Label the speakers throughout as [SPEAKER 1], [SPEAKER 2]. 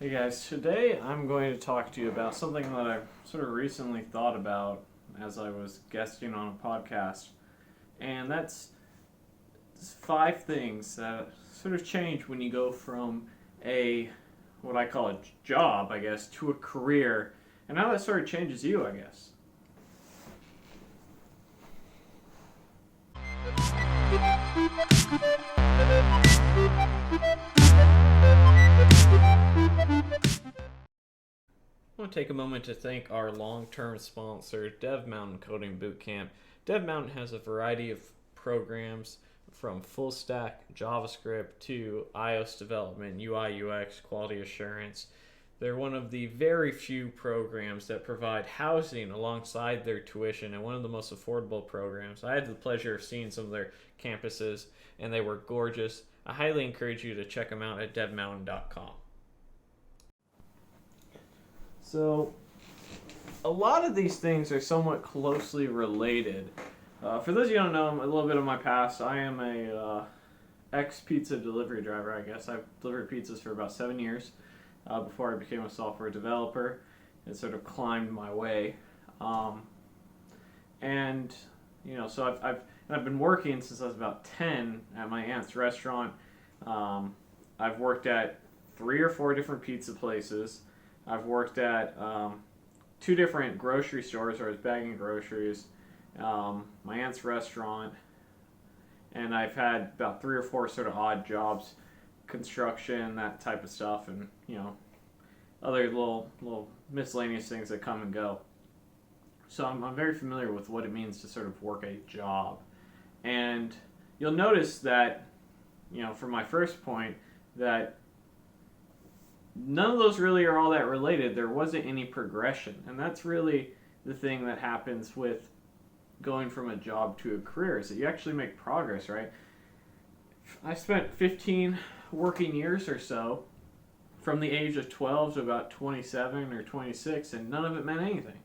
[SPEAKER 1] Hey guys, today I'm going to talk to you about something that I've sort of recently thought about as I was guesting on a podcast. And that's 5 things that sort of change when you go from what I call a job, I guess, to a career, and how that sort of changes you, I guess. I want to take a moment to thank our long-term sponsor, Dev Mountain Coding Bootcamp. Dev Mountain has a variety of programs from full stack JavaScript to iOS development, UI, UX, quality assurance. They're one of the very few programs that provide housing alongside their tuition, and one of the most affordable programs. I had the pleasure of seeing some of their campuses, and they were gorgeous. I highly encourage you to check them out at devmountain.com. So, a lot of these things are somewhat closely related. For those of you who don't know, a little bit of my past, I am a ex-pizza delivery driver, I guess. I've delivered pizzas for about 7 years before I became a software developer and sort of climbed my way. So I've been working since I was about 10 at my aunt's restaurant. I've worked at 3 or 4 different pizza places. I've worked at 2 different grocery stores where I was bagging groceries, my aunt's restaurant, and I've had about 3 or 4 sort of odd jobs, construction, that type of stuff, and other little miscellaneous things that come and go. So I'm very familiar with what it means to sort of work a job, and you'll notice that from my first point that none of those really are all that related. There wasn't any progression. And that's really the thing that happens with going from a job to a career, is that you actually make progress, right? I spent 15 working years or so from the age of 12 to about 27 or 26, and none of it meant anything.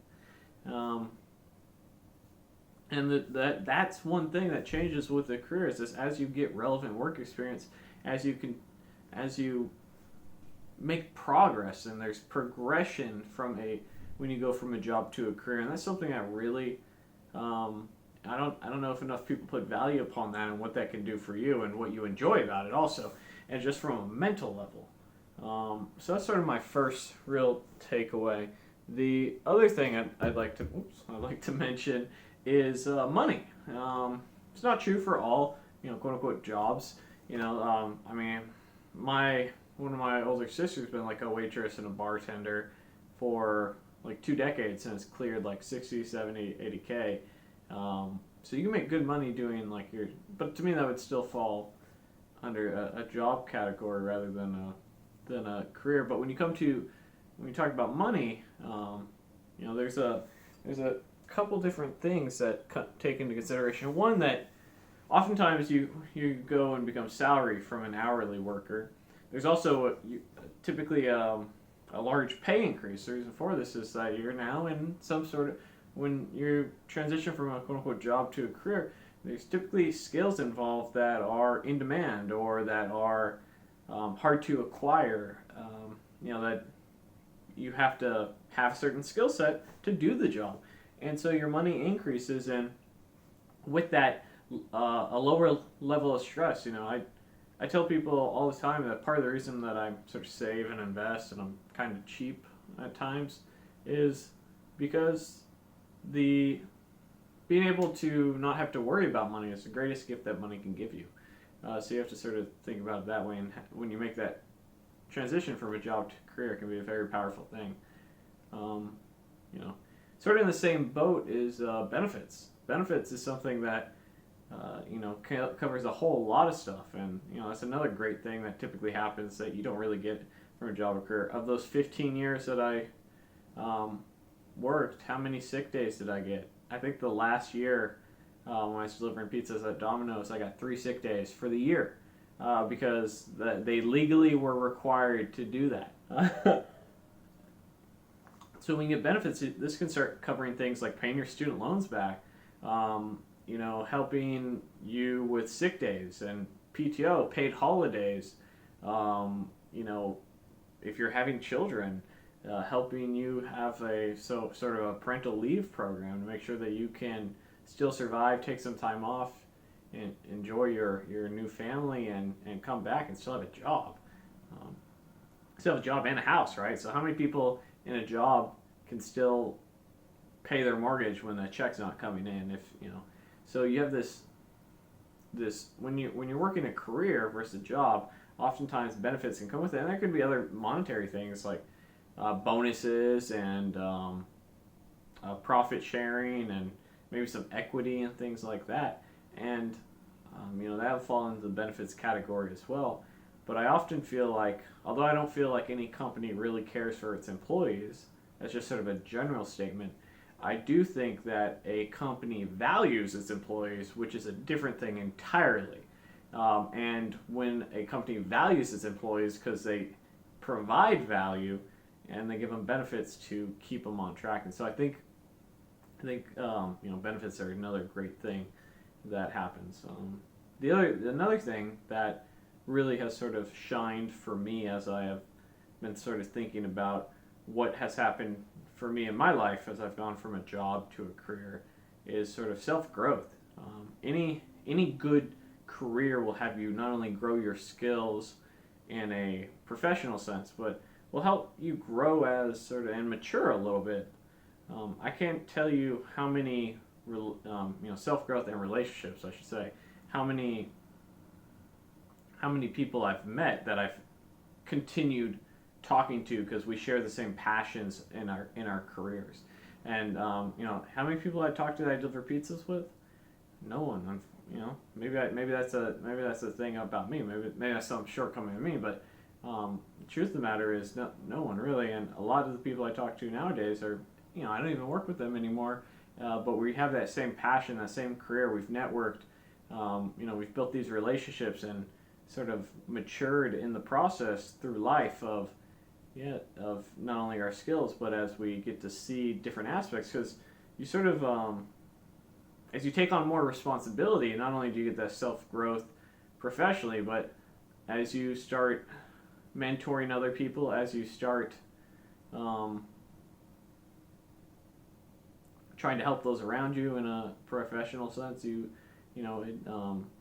[SPEAKER 1] That's one thing that changes with a career, is this: as you get relevant work experience, as you make progress, and there's progression when you go from a job to a career. And that's something that really I don't know if enough people put value upon that, and what that can do for you and what you enjoy about it also, and just from a mental level. So that's sort of my first real takeaway. The other thing I'd like to mention is money. It's not true for all quote unquote jobs. One of my older sisters has been like a waitress and a bartender for like 2 decades, and it's cleared like 60, 70, 80K. So you can make good money doing but to me that would still fall under a job category rather than a career. But when you talk about money, there's a couple different things that take into consideration. One, that oftentimes you go and become salary from an hourly worker. There's also typically a large pay increase. The reason for this is that you're now in some sort of, when you transition from a quote-unquote job to a career, there's typically skills involved that are in demand, or that are hard to acquire. That you have to have a certain skill set to do the job. And so your money increases, and with that, a lower level of stress. I tell people all the time that part of the reason that I sort of save and invest, and I'm kind of cheap at times, is because being able to not have to worry about money is the greatest gift that money can give you. So you have to sort of think about it that way, and when you make that transition from a job to a career, it can be a very powerful thing. Sort of in the same boat is benefits. Benefits is something that covers a whole lot of stuff, and that's another great thing that typically happens that you don't really get from a job or career. Of those 15 years that I worked, how many sick days did I get? I think the last year when I was delivering pizzas at Domino's, I got 3 sick days for the year because they legally were required to do that. So when you get benefits, this can start covering things like paying your student loans back, helping you with sick days and PTO, paid holidays, if you're having children, helping you have sort of a parental leave program to make sure that you can still survive, take some time off, and enjoy your new family, and come back and still have a job. Still have a job and a house, right? So how many people in a job can still pay their mortgage when the check's not coming in? If you know, so you have this when you're working a career versus a job, oftentimes benefits can come with it, and there could be other monetary things like bonuses and profit sharing, and maybe some equity and things like that. And that'll fall into the benefits category as well. But I often feel like, although I don't feel like any company really cares for its employees, that's just sort of a general statement, I do think that a company values its employees, which is a different thing entirely. And when a company values its employees because they provide value and they give them benefits to keep them on track. And so I think benefits are another great thing that happens. Another thing that really has sort of shined for me as I have been sort of thinking about what has happened for me in my life as I've gone from a job to a career is sort of self-growth. Any good career will have you not only grow your skills in a professional sense, but will help you grow as sort of and mature a little bit. I can't tell you how many self-growth and relationships, I should say, how many people I've met that I've continued talking to because we share the same passions in our careers. And how many people I talked to that I deliver pizzas with? No one. Maybe that's a thing about me. Maybe that's some shortcoming of me. But the truth of the matter is, no one really. And a lot of the people I talk to nowadays are, I don't even work with them anymore. But we have that same passion, that same career. We've networked. We've built these relationships and sort of matured in the process through life of not only our skills, but as we get to see different aspects, because you sort of as you take on more responsibility, not only do you get that self-growth professionally, but as you start mentoring other people, as you start trying to help those around you in a professional sense, it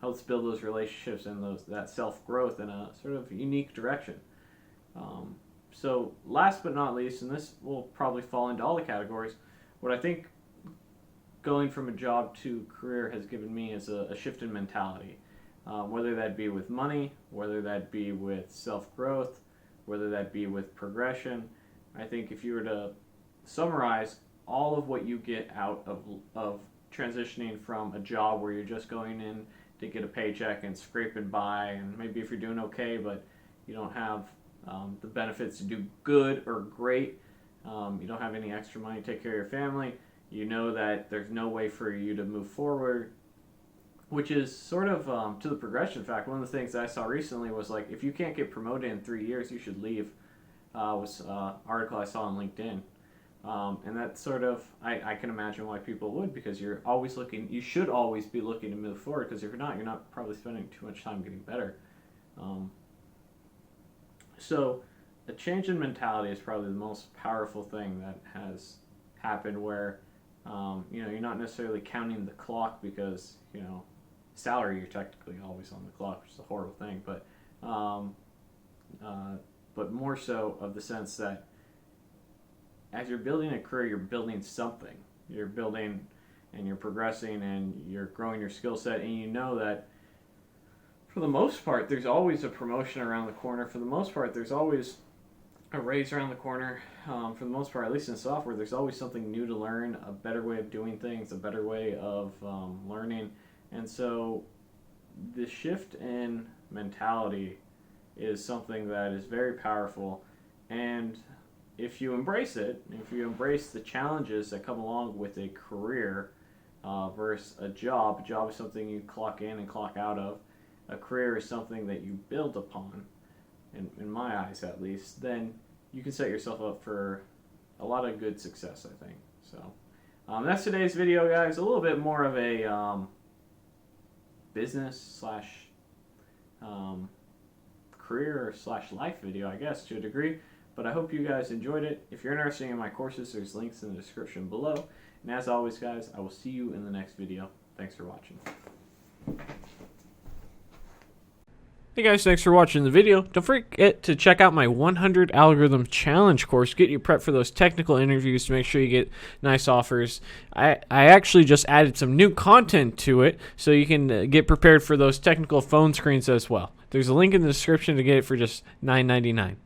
[SPEAKER 1] helps build those relationships and that self-growth in a sort of unique direction. So last but not least, and this will probably fall into all the categories, what I think going from a job to career has given me is a shift in mentality. Whether that be with money, whether that be with self-growth, whether that be with progression. I think if you were to summarize all of what you get out of transitioning from a job where you're just going in to get a paycheck and scraping by, and maybe if you're doing okay, but you don't have the benefits to do good or great, you don't have any extra money to take care of your family, you know that there's no way for you to move forward, which is sort of to the progression fact. One of the things I saw recently was like, if you can't get promoted in 3 years, you should leave. Was an article I saw on LinkedIn. And that's sort of, I can imagine why people would, because you're always looking, you should always be looking to move forward, because if you're not probably spending too much time getting better. So a change in mentality is probably the most powerful thing that has happened, where you're not necessarily counting the clock, because salary, you're technically always on the clock, which is a horrible thing, but more so of the sense that as you're building a career, you're building something. You're building and you're progressing and you're growing your skill set, and you know that for the most part, there's always a promotion around the corner. For the most part, there's always a raise around the corner. For the most part, at least in software, there's always something new to learn, a better way of doing things, a better way of learning. And so the shift in mentality is something that is very powerful. And if you embrace it, if you embrace the challenges that come along with a career versus a job is something you clock in and clock out of. A career is something that you build upon, in my eyes at least, then you can set yourself up for a lot of good success, I think. So that's today's video, guys. A little bit more of a business / career / life video, I guess, to a degree. But I hope you guys enjoyed it. If you're interested in my courses, there's links in the description below. And as always, guys, I will see you in the next video. Thanks for watching. Hey guys, thanks for watching the video. Don't forget to check out my 100 Algorithm Challenge course. Get you prepped for those technical interviews to make sure you get nice offers. I actually just added some new content to it so you can get prepared for those technical phone screens as well. There's a link in the description to get it for just $9.99.